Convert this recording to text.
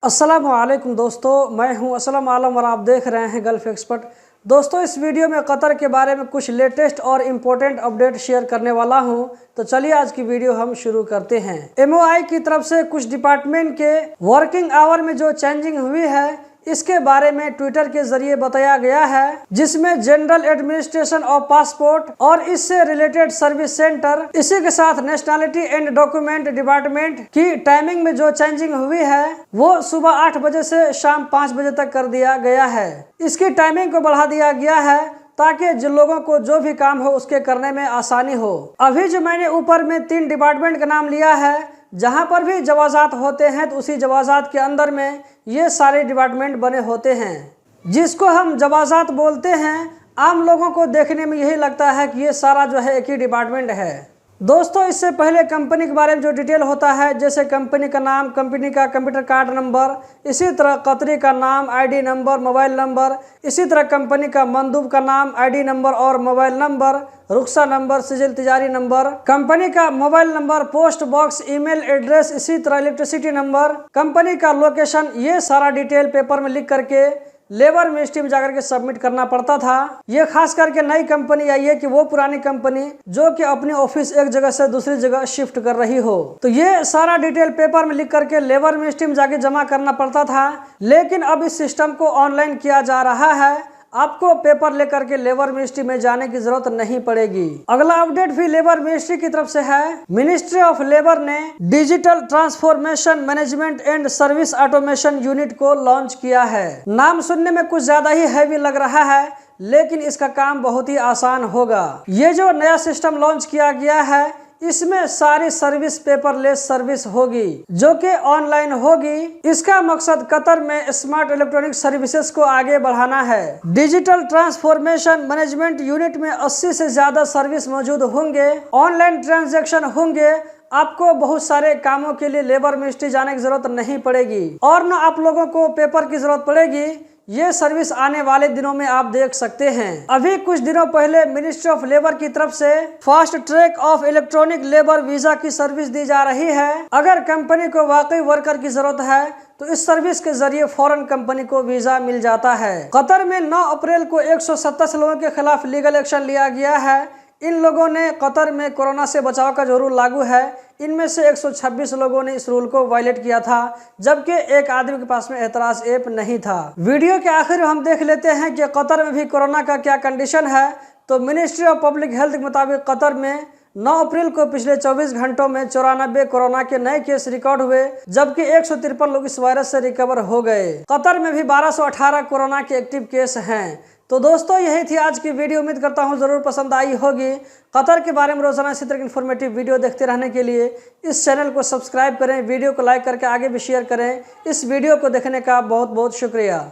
अस्सलाम वालेकुम दोस्तों, मैं हूं असलम आलम और आप देख रहे हैं गल्फ एक्सपर्ट। दोस्तों, इस वीडियो में कतर के बारे में कुछ लेटेस्ट और इम्पोर्टेंट अपडेट शेयर करने वाला हूं। तो चलिए आज की वीडियो हम शुरू करते हैं। MOI की तरफ से कुछ डिपार्टमेंट के वर्किंग आवर में जो चेंजिंग हुई है इसके बारे में ट्विटर के जरिए बताया गया है, जिसमें जनरल एडमिनिस्ट्रेशन ऑफ पासपोर्ट और इससे रिलेटेड सर्विस सेंटर, इसी के साथ नेशनलिटी एंड डॉक्यूमेंट डिपार्टमेंट की टाइमिंग में जो चेंजिंग हुई है वो सुबह 8 बजे से शाम 5 बजे तक कर दिया गया है। इसकी टाइमिंग को बढ़ा दिया गया है ताकि जिन लोगों को जो भी काम हो उसके करने में आसानी हो। अभी जो मैंने ऊपर में 3 डिपार्टमेंट का नाम लिया है, जहां पर भी जवाजात होते हैं तो उसी जवाजात के अंदर में ये सारे डिपार्टमेंट बने होते हैं, जिसको हम जवाजात बोलते हैं। आम लोगों को देखने में यही लगता है कि ये सारा जो है एक ही डिपार्टमेंट है। दोस्तों, इससे पहले कंपनी के बारे में जो डिटेल होता है, जैसे कंपनी का नाम, कंपनी का कंप्यूटर कार्ड नंबर, इसी तरह कतरी का नाम, ID नंबर, मोबाइल नंबर, इसी तरह कंपनी का मंदूब का नाम, ID नंबर और मोबाइल नंबर, रुखसा नंबर, सिजिल तिजारी नंबर, कंपनी का mobile number, post box, email address, इसी तरह इलेक्ट्रिसिटी नंबर, कंपनी का लोकेशन, ये सारा डिटेल पेपर में लिख करके लेबर मिनिस्ट्री में जाकर के सबमिट करना पड़ता था। ये खास करके नई कंपनी आई है कि वो पुरानी कंपनी जो कि अपनी ऑफिस एक जगह से दूसरी जगह शिफ्ट कर रही हो, तो ये सारा डिटेल पेपर में लिख करके लेबर मिनिस्ट्री में जाके जमा करना पड़ता था। लेकिन अब इस सिस्टम को ऑनलाइन किया जा रहा है, आपको पेपर लेकर के लेबर मिनिस्ट्री में जाने की जरूरत नहीं पड़ेगी। अगला अपडेट भी लेबर मिनिस्ट्री की तरफ से है। मिनिस्ट्री ऑफ लेबर ने digital transformation management and service automation unit को लॉन्च किया है। नाम सुनने में कुछ ज्यादा ही हैवी लग रहा है, लेकिन इसका काम बहुत ही आसान होगा। ये जो नया सिस्टम लॉन्च किया गया है, इसमें सारी सर्विस पेपरलेस सर्विस होगी, जो कि ऑनलाइन होगी। इसका मकसद कतर में स्मार्ट इलेक्ट्रॉनिक सर्विसेज को आगे बढ़ाना है। डिजिटल ट्रांसफॉर्मेशन मैनेजमेंट यूनिट में 80 से ज्यादा सर्विस मौजूद होंगे, ऑनलाइन ट्रांजैक्शन होंगे। आपको बहुत सारे कामों के लिए लेबर मिनिस्ट्री जाने की जरूरत नहीं पड़ेगी और न आप लोगों को पेपर की जरूरत पड़ेगी। ये सर्विस आने वाले दिनों में आप देख सकते हैं। अभी कुछ दिनों पहले मिनिस्ट्री ऑफ लेबर की तरफ से fast track of electronic labour visa की सर्विस दी जा रही है। अगर कंपनी को वाकई वर्कर की जरूरत है तो इस सर्विस के जरिए फौरन कंपनी को वीजा मिल जाता है। कतर में 9 अप्रैल को 127 लोगों के खिलाफ लीगल एक्शन लिया गया है। इन लोगों ने कतर में कोरोना से बचाव का जो रूल लागू है, इनमें से 126 लोगों ने इस रूल को वायलेट किया था, जबकि एक आदमी के पास में एतराज ऐप नहीं था। वीडियो के आखिर में हम देख लेते हैं कि कतर में भी कोरोना का क्या कंडीशन है। तो मिनिस्ट्री ऑफ पब्लिक हेल्थ के मुताबिक कतर में 9 अप्रैल को पिछले 24 घंटों में 94 कोरोना के नए केस रिकॉर्ड हुए, जबकि 153 लोग इस वायरस से रिकवर हो गए। कतर में भी 1218 कोरोना के एक्टिव केस हैं। तो दोस्तों, यही थी आज की वीडियो। उम्मीद करता हूँ जरूर पसंद आई होगी। कतर के बारे में रोजाना इसी तरह की इन्फॉर्मेटिव वीडियो देखते रहने के लिए इस चैनल को सब्सक्राइब करें, वीडियो को लाइक करके आगे भी शेयर करें। इस वीडियो को देखने का बहुत बहुत शुक्रिया।